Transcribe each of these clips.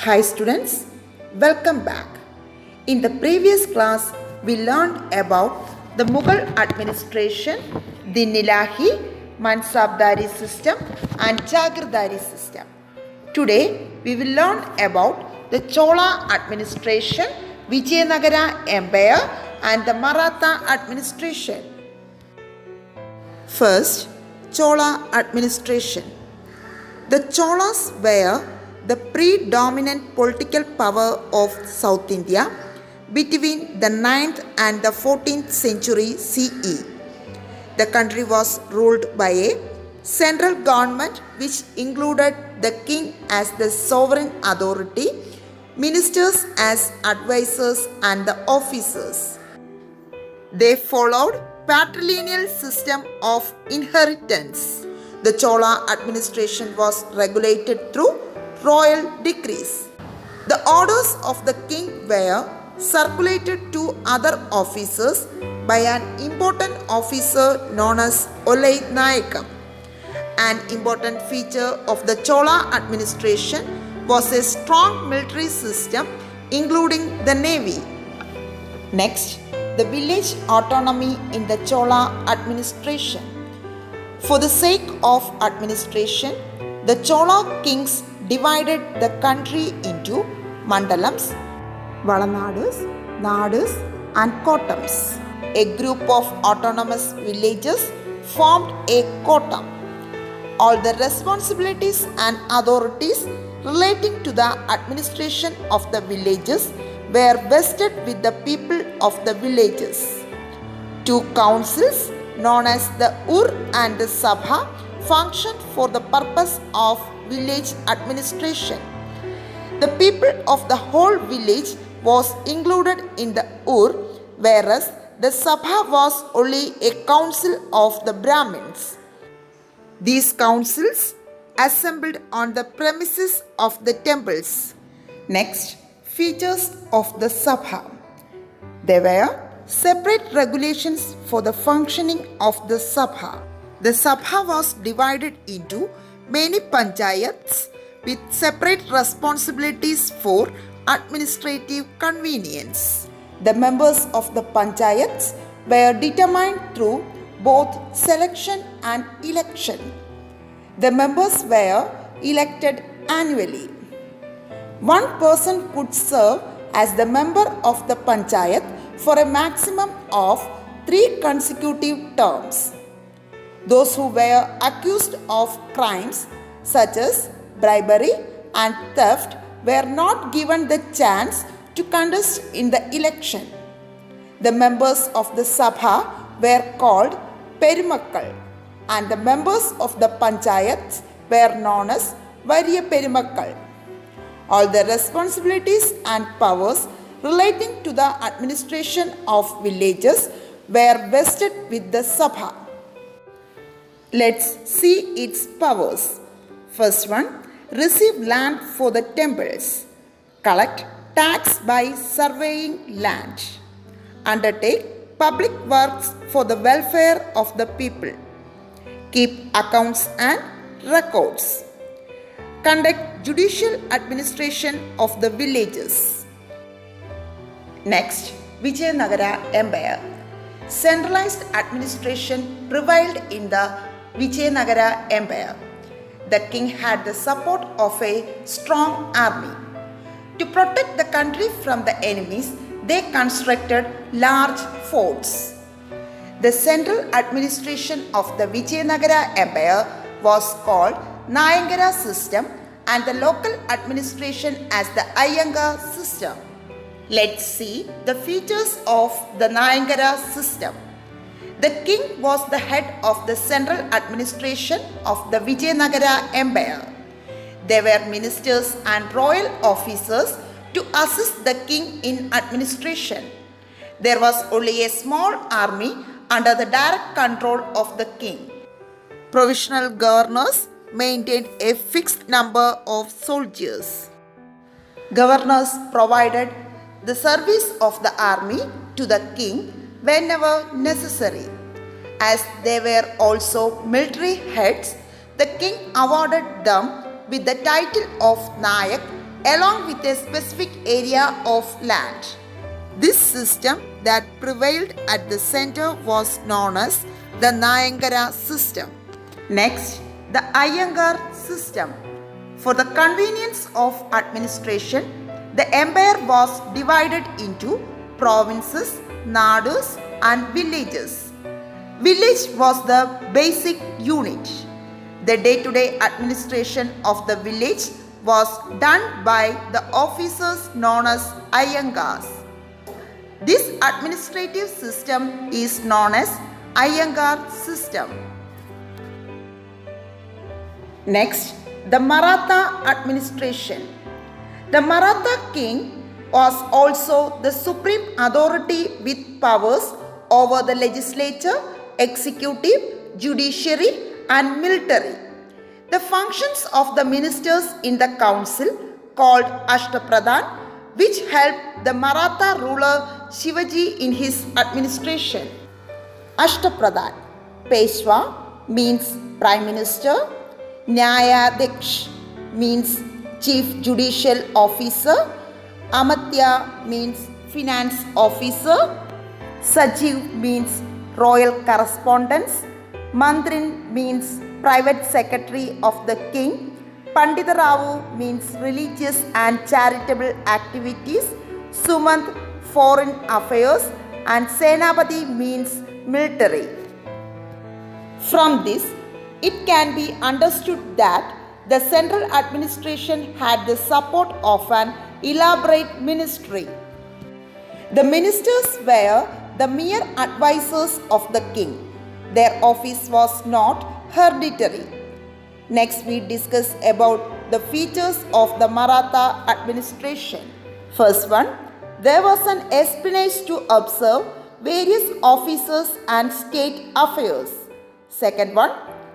Hi students, welcome back. In the previous class, we learned about the Mughal administration, the Nilahi, Mansabdari system and Jagirdari system. Today, we will learn about the Chola administration, Vijayanagara Empire and the Maratha administration. First, Chola administration. The Cholas were the predominant political power of South India between the 9th and the 14th century CE. The country was ruled by a central government which included the king as the sovereign authority, ministers as advisors and the officers. They followed patrilineal system of inheritance. The Chola administration was regulated through royal decrees. The orders of the king were circulated to other officers by an important officer known as Olai Nayakam. An important feature of the Chola administration was a strong military system including the navy. Next, the village autonomy in the Chola administration. For the sake of administration, the Chola kings divided the country into mandalams, valanadus, nadus and kotams. A group of autonomous villages formed a kotam. All the responsibilities and authorities relating to the administration of the villages were vested with the people of the villages. Two councils known as the Ur and the Sabha functioned for the purpose of village administration. The people of the whole village was included in the Ur, whereas the Sabha was only a council of the Brahmins. These councils assembled on the premises of the temples. Next, features of the Sabha. There were separate regulations for the functioning of the Sabha. The Sabha was divided into many panchayats with separate responsibilities for administrative convenience. The members of the panchayats were determined through both selection and election. The members were elected annually. One person could serve as the member of the panchayat for a maximum of 3 consecutive terms. Those who were accused of crimes such as bribery and theft were not given the chance to contest in the election. The members of the Sabha were called Perimakkal and the members of the Panchayats were known as Variya Perimakkal. All the responsibilities and powers relating to the administration of villages were vested with the Sabha. Let's see its powers. First one, receive land for the temples. Collect tax by surveying land. Undertake public works for the welfare of the people. Keep accounts and records. Conduct judicial administration of the villages. Next, Vijayanagara Empire. Centralized administration prevailed in the Vijayanagara Empire. The king had the support of a strong army. To protect the country from the enemies, they constructed large forts. The central administration of the Vijayanagara Empire was called Nayangara system and the local administration as the Iyengar system. Let's see the features of the Nayangara system. The king was the head of the central administration of the Vijayanagara Empire. There were ministers and royal officers to assist the king in administration. There was only a small army under the direct control of the king. Provisional governors maintained a fixed number of soldiers. Governors provided the service of the army to the king whenever necessary. As they were also military heads, the king awarded them with the title of Nayak along with a specific area of land. This system that prevailed at the center was known as the Nayangara system. Next, the Iyengar system. For the convenience of administration, the empire was divided into provinces, nadus, and villages. Village was the basic unit. The day-to-day administration of the village was done by the officers known as Iyengars. This administrative system is known as Iyengar system. Next, the Maratha administration. The Maratha king was also the supreme authority with powers over the legislature, executive, judiciary, and military. The functions of the ministers in the council called Ashtapradhan, which helped the Maratha ruler Shivaji in his administration. Ashtapradhan. Peshwa means Prime Minister. Nyayadhiksh means Chief Judicial Officer. Amatya means Finance Officer. Sajiv means Royal Correspondence. Mantrin means Private Secretary of the King. Panditaravu means religious and charitable activities. Sumant, foreign affairs, and Senapati means military. From this, it can be understood that the central administration had the support of an elaborate ministry. The ministers were the mere advisors of the king. Their office was not hereditary. Next, we discuss about the features of the Maratha administration. First one, there was an espionage to observe various officers and state affairs. Second one,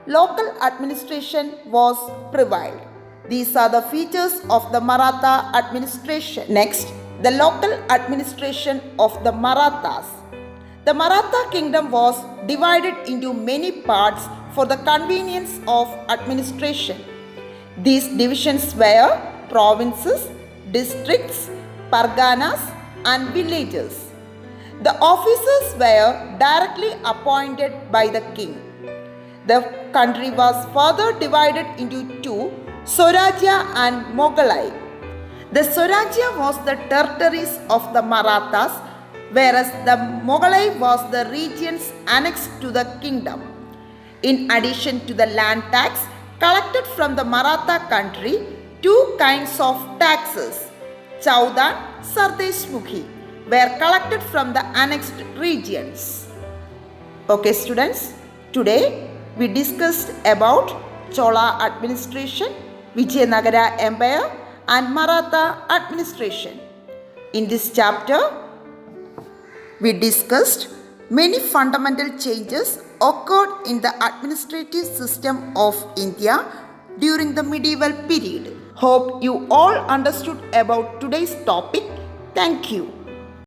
local administration was prevailed. These are the features of the Maratha administration. Next, the local administration of the Marathas. The Maratha kingdom was divided into many parts for the convenience of administration. These divisions were provinces, districts, parganas, and villages. The officers were directly appointed by the king. The country was further divided into two, Swarajya and Moghalai. The Swarajya was the territories of the Marathas, whereas the Moghalai was the regions annexed to the kingdom. In addition to the land tax collected from the Maratha country, two kinds of taxes, Chaudan, Sardeshmukhi, were collected from the annexed regions. Okay students, today we discussed about Chola administration, Vijayanagara Empire, and Maratha administration. In this chapter, we discussed many fundamental changes occurred in the administrative system of India during the medieval period. Hope you all understood about today's topic. Thank you.